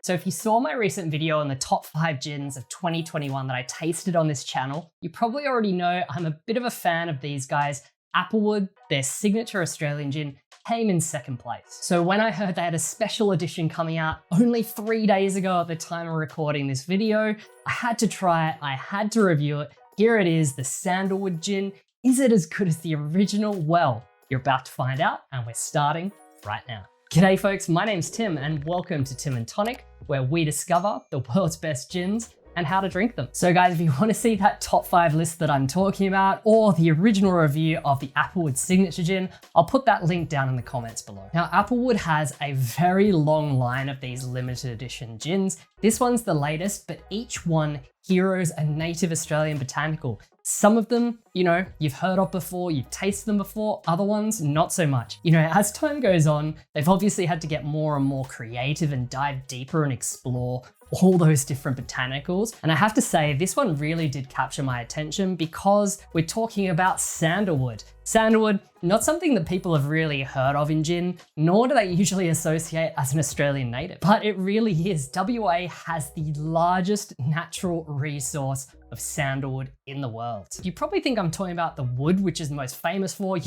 So if you saw my recent video on the top 5 gins of 2021 that I tasted on this channel, you probably already know I'm a bit of a fan of these guys. Applewood, their signature Australian gin, came in second place. So when I heard they had a special edition coming out only 3 days ago at the time of recording this video, I had to try it, I had to review it. Here it is, the Sandalwood Gin. Is it as good as the original? Well, you're about to find out, and we're starting right now. G'day folks, my name's Tim and welcome to Tim and Tonic, where we discover the world's best gins and how to drink them. So guys, if you want to see that top 5 list that I'm talking about, or the original review of the Applewood signature gin, I'll put that link down in the comments below. Now, Applewood has a very long line of these limited edition gins. This one's the latest, but each one heroes a native Australian botanical. Some of them, you've heard of before, you've tasted them before, other ones, not so much. As time goes on, they've obviously had to get more and more creative and dive deeper and explore all those different botanicals. And I have to say, this one really did capture my attention because we're talking about sandalwood. Sandalwood, not something that people have really heard of in gin, nor do they usually associate as an Australian native, but it really is. WA has the largest natural resource of sandalwood in the world. You probably think I'm talking about the wood, which is most famous for,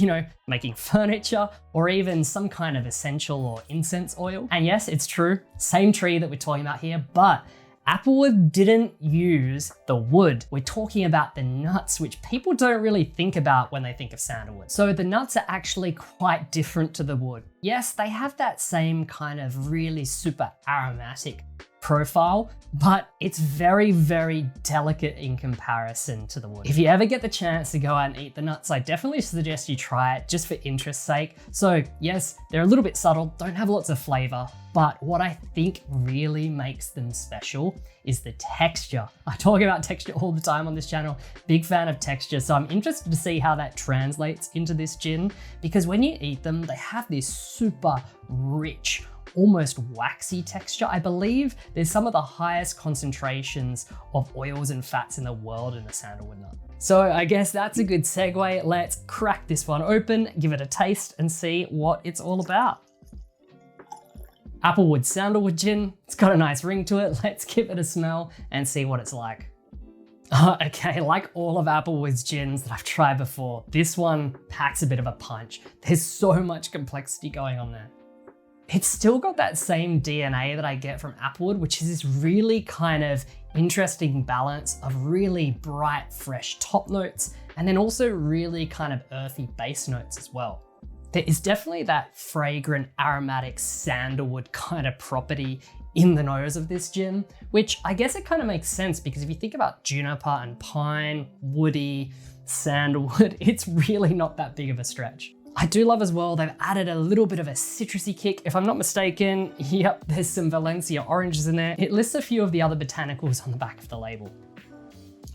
making furniture or even some kind of essential or incense oil. And yes, it's true, same tree that we're talking about here, but Applewood didn't use the wood. We're talking about the nuts, which people don't really think about when they think of sandalwood. So the nuts are actually quite different to the wood. Yes, they have that same kind of really super aromatic profile, but it's very, very delicate in comparison to the wood. If you ever get the chance to go out and eat the nuts, I definitely suggest you try it just for interest's sake. So yes, they're a little bit subtle, don't have lots of flavor, but what I think really makes them special is the texture. I talk about texture all the time on this channel, big fan of texture, so I'm interested to see how that translates into this gin, because when you eat them, they have this super rich, almost waxy texture. I believe there's some of the highest concentrations of oils and fats in the world in a sandalwood nut. So I guess that's a good segue. Let's crack this one open, give it a taste and see what it's all about. Applewood Sandalwood Gin, it's got a nice ring to it. Let's give it a smell and see what it's like. Okay, like all of Applewood's gins that I've tried before, this one packs a bit of a punch. There's so much complexity going on there. It's still got that same DNA that I get from Applewood, which is this really kind of interesting balance of really bright, fresh top notes, and then also really kind of earthy base notes as well. There is definitely that fragrant, aromatic sandalwood kind of property in the nose of this gin, which I guess it kind of makes sense because if you think about juniper and pine, woody, sandalwood, it's really not that big of a stretch. I do love as well, they've added a little bit of a citrusy kick. If I'm not mistaken, yep, there's some Valencia oranges in there. It lists a few of the other botanicals on the back of the label.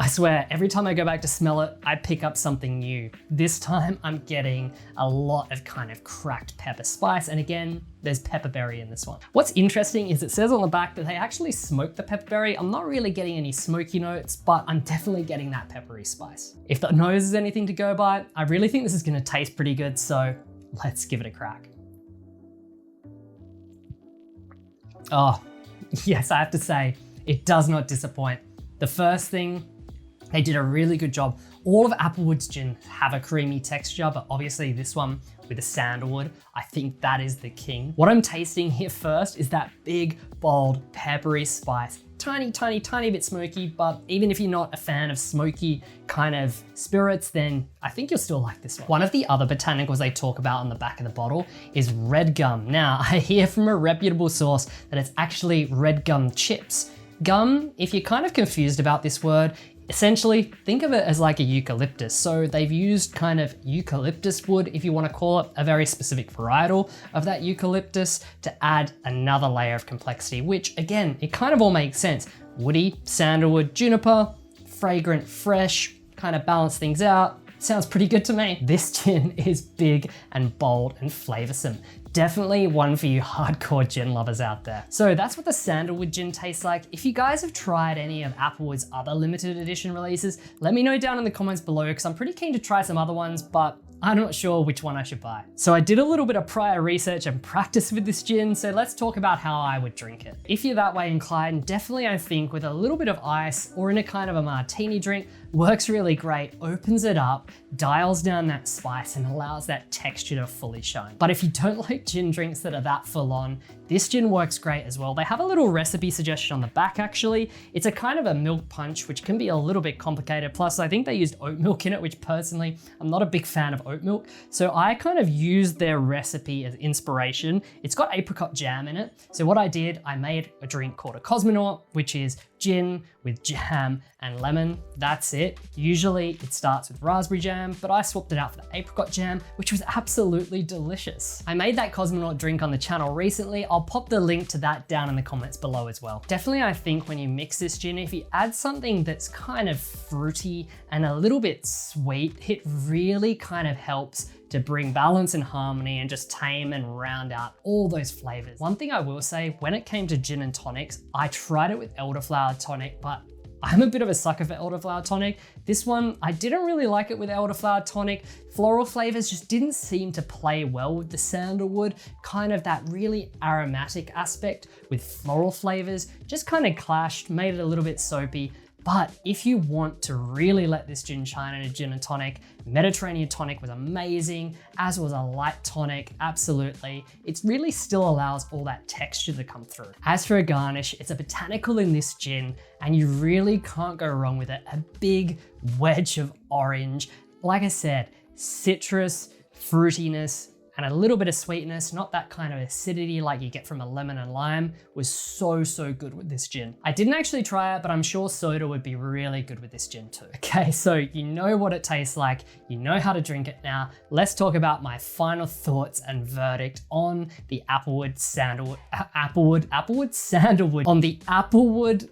I swear, every time I go back to smell it, I pick up something new. This time I'm getting a lot of kind of cracked pepper spice. And again, there's pepperberry in this one. What's interesting is it says on the back that they actually smoke the pepperberry. I'm not really getting any smoky notes, but I'm definitely getting that peppery spice. If the nose is anything to go by, I really think this is gonna taste pretty good. So let's give it a crack. Oh, yes, I have to say, it does not disappoint. The first thing, they did a really good job. All of Applewood's gin have a creamy texture, but obviously this one with the sandalwood, I think that is the king. What I'm tasting here first is that big, bold, peppery spice. Tiny, tiny, tiny bit smoky, but even if you're not a fan of smoky kind of spirits, then I think you'll still like this one. One of the other botanicals they talk about on the back of the bottle is red gum. Now, I hear from a reputable source that it's actually red gum chips. Gum, if you're kind of confused about this word, essentially think of it as like a eucalyptus. So they've used kind of eucalyptus wood, if you want to call it, a very specific varietal of that eucalyptus to add another layer of complexity, which again, it kind of all makes sense. Woody, sandalwood, juniper, fragrant, fresh, kind of balance things out. Sounds pretty good to me. This gin is big and bold and flavorsome. Definitely one for you hardcore gin lovers out there. So that's what the Sandalwood Gin tastes like. If you guys have tried any of Applewood's other limited edition releases, let me know down in the comments below because I'm pretty keen to try some other ones, but I'm not sure which one I should buy. So I did a little bit of prior research and practice with this gin, so let's talk about how I would drink it. If you're that way inclined, definitely I think with a little bit of ice or in a kind of a martini drink, works really great, opens it up, dials down that spice and allows that texture to fully shine. But if you don't like gin drinks that are that full on, this gin works great as well. They have a little recipe suggestion on the back actually. It's a kind of a milk punch, which can be a little bit complicated. Plus I think they used oat milk in it, which personally, I'm not a big fan of oat milk. So I kind of used their recipe as inspiration. It's got apricot jam in it. So what I did, I made a drink called a cosmonaut, which is gin with jam and lemon. That's it. Usually it starts with raspberry jam, but I swapped it out for the apricot jam, which was absolutely delicious. I made that cosmonaut drink on the channel recently. I'll pop the link to that down in the comments below as well. Definitely, I think when you mix this gin, if you add something that's kind of fruity and a little bit sweet, it really kind of helps to bring balance and harmony and just tame and round out all those flavors. One thing I will say, when it came to gin and tonics, I tried it with elderflower tonic, but I'm a bit of a sucker for elderflower tonic. This one, I didn't really like it with elderflower tonic. Floral flavors just didn't seem to play well with the sandalwood. Kind of that really aromatic aspect with floral flavors just kind of clashed, made it a little bit soapy. But if you want to really let this gin shine in a gin and tonic, Mediterranean tonic was amazing, as was a light tonic, absolutely. It really still allows all that texture to come through. As for a garnish, it's a botanical in this gin, and you really can't go wrong with it. A big wedge of orange. Like I said, citrus, fruitiness, and a little bit of sweetness, not that kind of acidity like you get from a lemon and lime, was so good with this gin. I didn't actually try it, but I'm sure soda would be really good with this gin too. Okay, so you know what it tastes like, you know how to drink it now. Let's talk about my final thoughts and verdict on the Applewood Sandalwood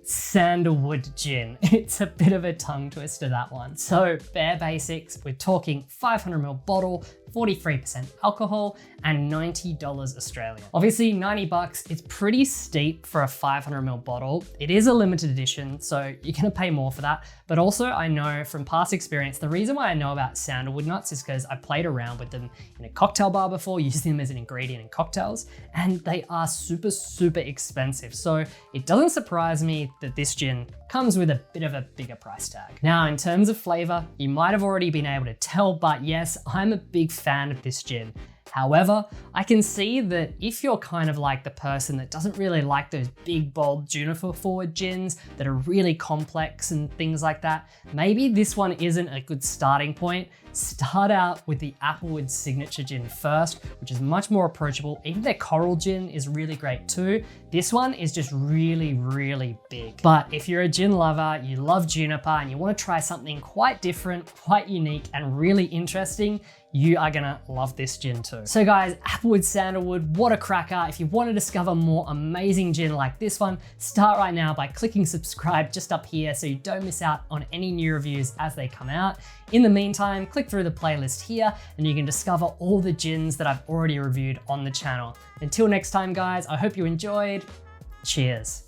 Sandalwood gin. It's a bit of a tongue twister, that one. So bare basics, we're talking 500ml bottle, 43% alcohol, and $90 Australian. Obviously 90 bucks, it's pretty steep for a 500ml bottle. It is a limited edition, so you're gonna pay more for that. But also I know from past experience, the reason why I know about sandalwood nuts is because I played around with them in a cocktail bar before, using them as an ingredient in cocktails, and they are super expensive. So it doesn't surprise me that this gin comes with a bit of a bigger price tag. Now, in terms of flavor, you might have already been able to tell, but yes, I'm a big fan of this gin. However, I can see that if you're kind of like the person that doesn't really like those big, bold juniper forward gins that are really complex and things like that, maybe this one isn't a good starting point. Start out with the Applewood Signature Gin first, which is much more approachable. Even their Coral Gin is really great too. This one is just really big. But if you're a gin lover, you love juniper, and you want to try something quite different, quite unique, and really interesting, you are gonna love this gin too. So guys, Applewood Sandalwood, what a cracker. If you want to discover more amazing gin like this one, start right now by clicking subscribe just up here so you don't miss out on any new reviews as they come out. In the meantime, click through the playlist here and you can discover all the gins that I've already reviewed on the channel. Until next time guys, I hope you enjoyed. Cheers.